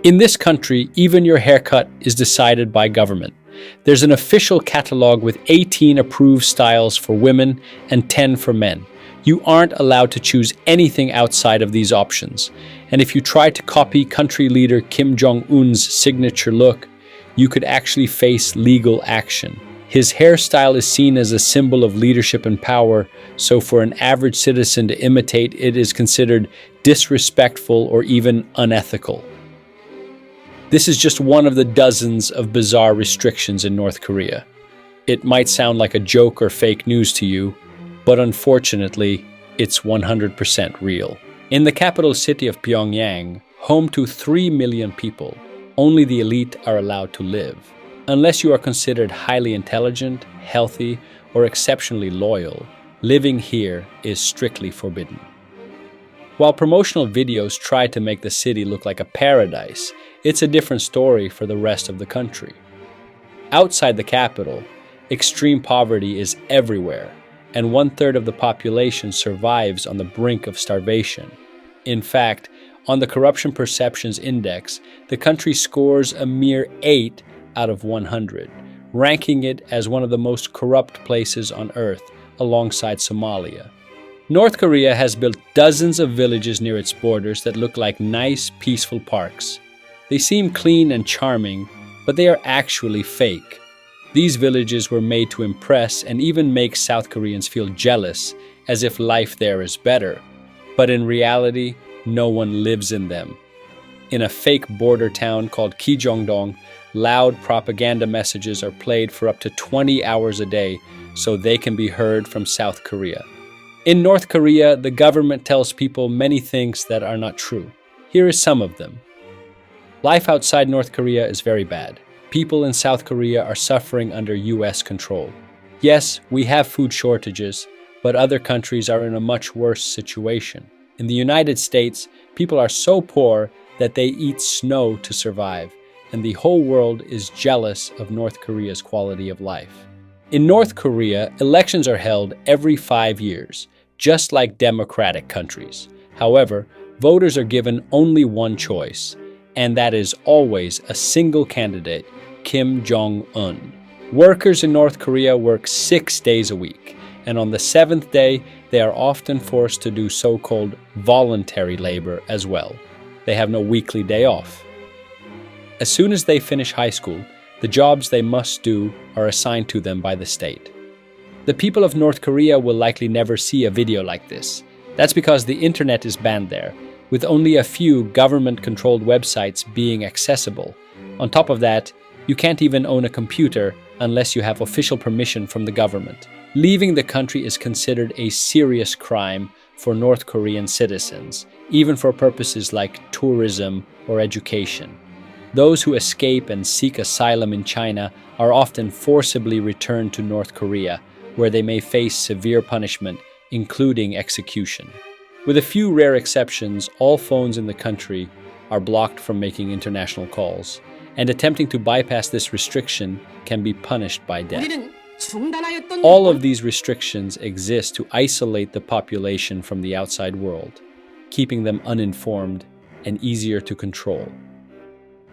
In this country, even your haircut is decided by government. There's an official catalog with 18 approved styles for women and 10 for men. You aren't allowed to choose anything outside of these options. And if you try to copy country leader Kim Jong-un's signature look, you could actually face legal action. His hairstyle is seen as a symbol of leadership and power, so for an average citizen to imitate it is considered disrespectful or even unethical. This is just one of the dozens of bizarre restrictions in North Korea. It might sound like a joke or fake news to you, but unfortunately, it's 100% real. In the capital city of Pyongyang, home to 3 million people, only the elite are allowed to live. Unless you are considered highly intelligent, healthy, or exceptionally loyal, living here is strictly forbidden. While promotional videos try to make the city look like a paradise, it's a different story for the rest of the country. Outside the capital, extreme poverty is everywhere, and 1/3 of the population survives on the brink of starvation. In fact, on the Corruption Perceptions Index, the country scores a mere 8 out of 100, ranking it as one of the most corrupt places on earth, alongside Somalia. North Korea has built dozens of villages near its borders that look like nice, peaceful parks. They seem clean and charming, but they are actually fake. These villages were made to impress and even make South Koreans feel jealous, as if life there is better. But in reality, no one lives in them. In a fake border town called Kijongdong, loud propaganda messages are played for up to 20 hours a day so they can be heard from South Korea. In North Korea, the government tells people many things that are not true. Here is some of them. Life outside North Korea is very bad. People in South Korea are suffering under US control. Yes, we have food shortages, but other countries are in a much worse situation. In the United States, people are so poor that they eat snow to survive, and the whole world is jealous of North Korea's quality of life. In North Korea, elections are held every 5 years, just like democratic countries. However, voters are given only one choice, and that is always a single candidate, Kim Jong-un. Workers in North Korea work 6 days a week, and on the 7th day, they are often forced to do so-called voluntary labor as well. They have no weekly day off. As soon as they finish high school, the jobs they must do are assigned to them by the state. The people of North Korea will likely never see a video like this. That's because the internet is banned there, with only a few government-controlled websites being accessible. On top of that, you can't even own a computer unless you have official permission from the government. Leaving the country is considered a serious crime for North Korean citizens, even for purposes like tourism or education. Those who escape and seek asylum in China are often forcibly returned to North Korea, where they may face severe punishment, including execution. With a few rare exceptions, all phones in the country are blocked from making international calls, and attempting to bypass this restriction can be punished by death. All of these restrictions exist to isolate the population from the outside world, keeping them uninformed and easier to control.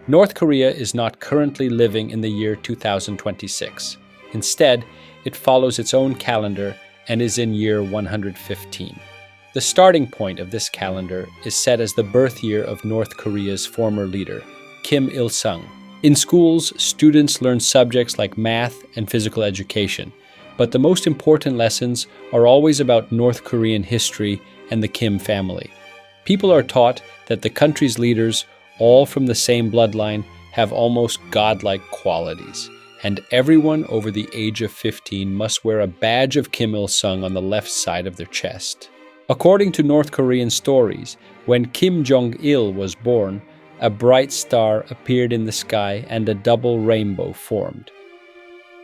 North Korea is not currently living in the year 2026. Instead, it follows its own calendar and is in year 115. The starting point of this calendar is set as the birth year of North Korea's former leader, Kim Il-sung. In schools, students learn subjects like math and physical education, but the most important lessons are always about North Korean history and the Kim family. People are taught that the country's leaders, all from the same bloodline, have almost godlike qualities, and everyone over the age of 15 must wear a badge of Kim Il-sung on the left side of their chest. According to North Korean stories, when Kim Jong-il was born, a bright star appeared in the sky and a double rainbow formed.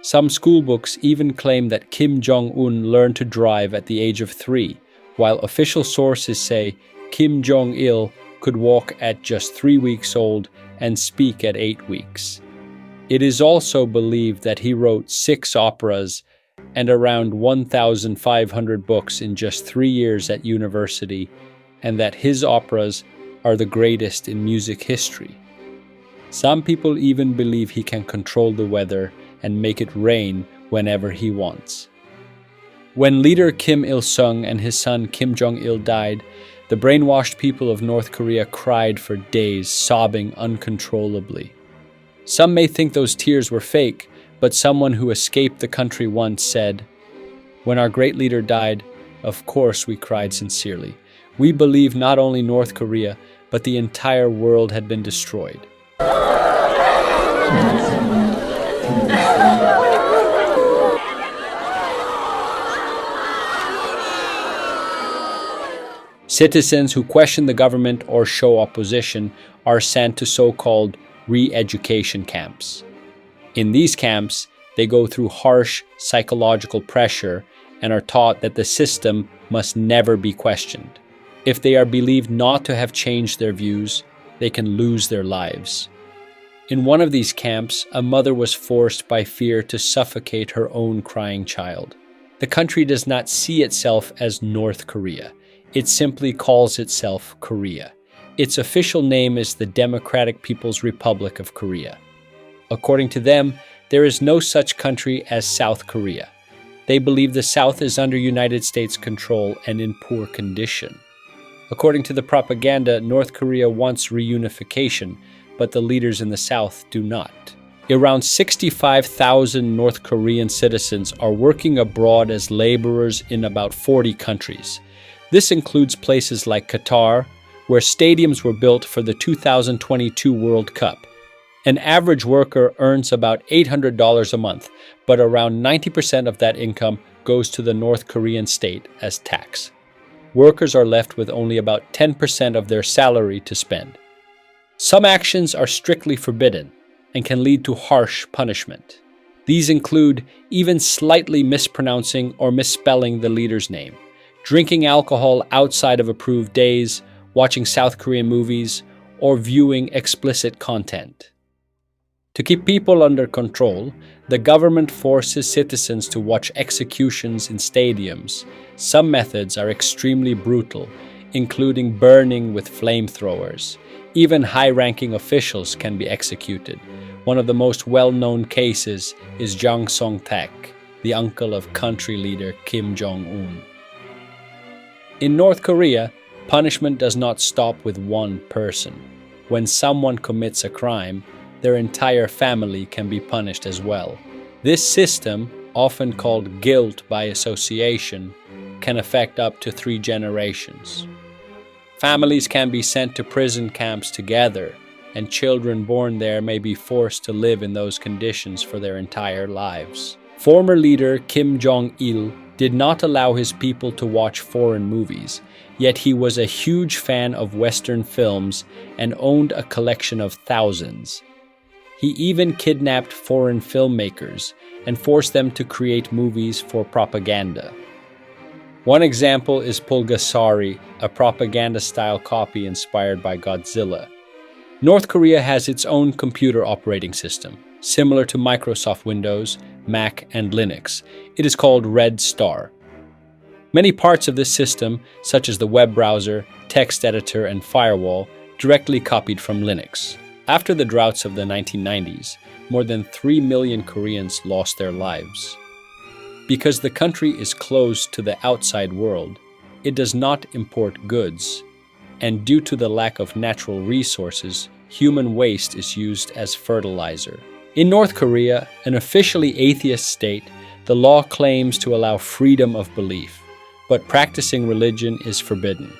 Some schoolbooks even claim that Kim Jong-un learned to drive at the age of 3, while official sources say Kim Jong-il could walk at just 3 weeks old and speak at 8 weeks. It is also believed that he wrote 6 operas and around 1,500 books in just 3 years at university, and that his operas are the greatest in music history. Some people even believe he can control the weather and make it rain whenever he wants. When leader Kim Il-sung and his son Kim Jong-il died, the brainwashed people of North Korea cried for days, sobbing uncontrollably. Some may think those tears were fake, but someone who escaped the country once said, "When our great leader died, of course we cried sincerely. We believed not only North Korea, but the entire world had been destroyed." Citizens who question the government or show opposition are sent to so-called re-education camps. In these camps, they go through harsh psychological pressure and are taught that the system must never be questioned. If they are believed not to have changed their views, they can lose their lives. In one of these camps, a mother was forced by fear to suffocate her own crying child. The country does not see itself as North Korea. It simply calls itself Korea. Its official name is the Democratic People's Republic of Korea. According to them, there is no such country as South Korea. They believe the South is under United States control and in poor condition. According to the propaganda, North Korea wants reunification, but the leaders in the South do not. Around 65,000 North Korean citizens are working abroad as laborers in about 40 countries. This includes places like Qatar, where stadiums were built for the 2022 World Cup. An average worker earns about $800 a month, but around 90% of that income goes to the North Korean state as tax. Workers are left with only about 10% of their salary to spend. Some actions are strictly forbidden and can lead to harsh punishment. These include even slightly mispronouncing or misspelling the leader's name, drinking alcohol outside of approved days, watching South Korean movies, or viewing explicit content. To keep people under control, the government forces citizens to watch executions in stadiums. Some methods are extremely brutal, including burning with flamethrowers. Even high-ranking officials can be executed. One of the most well-known cases is Jang Song-tak, the uncle of country leader Kim Jong-un. In North Korea, punishment does not stop with one person. When someone commits a crime, their entire family can be punished as well. This system, often called guilt by association, can affect up to 3 generations. Families can be sent to prison camps together, and children born there may be forced to live in those conditions for their entire lives. Former leader Kim Jong-il did not allow his people to watch foreign movies, yet he was a huge fan of Western films and owned a collection of thousands. He even kidnapped foreign filmmakers and forced them to create movies for propaganda. One example is Pulgasari, a propaganda-style copy inspired by Godzilla. North Korea has its own computer operating system, similar to Microsoft Windows, Mac, and Linux. It is called Red Star. Many parts of this system, such as the web browser, text editor, and firewall, directly copied from Linux. After the droughts of the 1990s, more than 3 million Koreans lost their lives. Because the country is closed to the outside world, it does not import goods, and due to the lack of natural resources, human waste is used as fertilizer. In North Korea, an officially atheist state, the law claims to allow freedom of belief, but practicing religion is forbidden.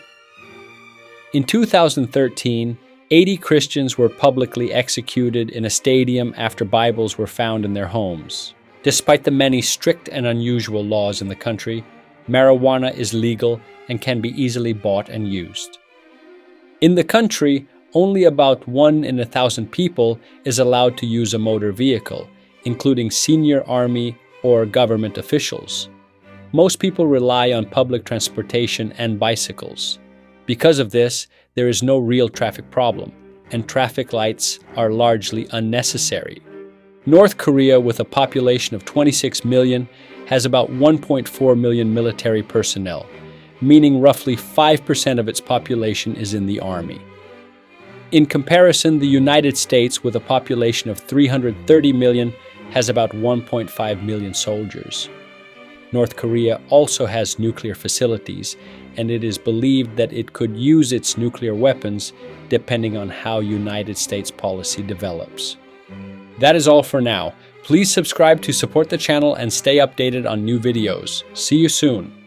In 2013, 80 Christians were publicly executed in a stadium after Bibles were found in their homes. Despite the many strict and unusual laws in the country, marijuana is legal and can be easily bought and used. In the country, only about 1 in 1,000 people is allowed to use a motor vehicle, including senior army or government officials. Most people rely on public transportation and bicycles. Because of this, there is no real traffic problem, and traffic lights are largely unnecessary. North Korea, with a population of 26 million, has about 1.4 million military personnel, meaning roughly 5% of its population is in the army. In comparison, the United States, with a population of 330 million, has about 1.5 million soldiers. North Korea also has nuclear facilities, and it is believed that it could use its nuclear weapons depending on how United States policy develops. That is all for now. Please subscribe to support the channel and stay updated on new videos. See you soon.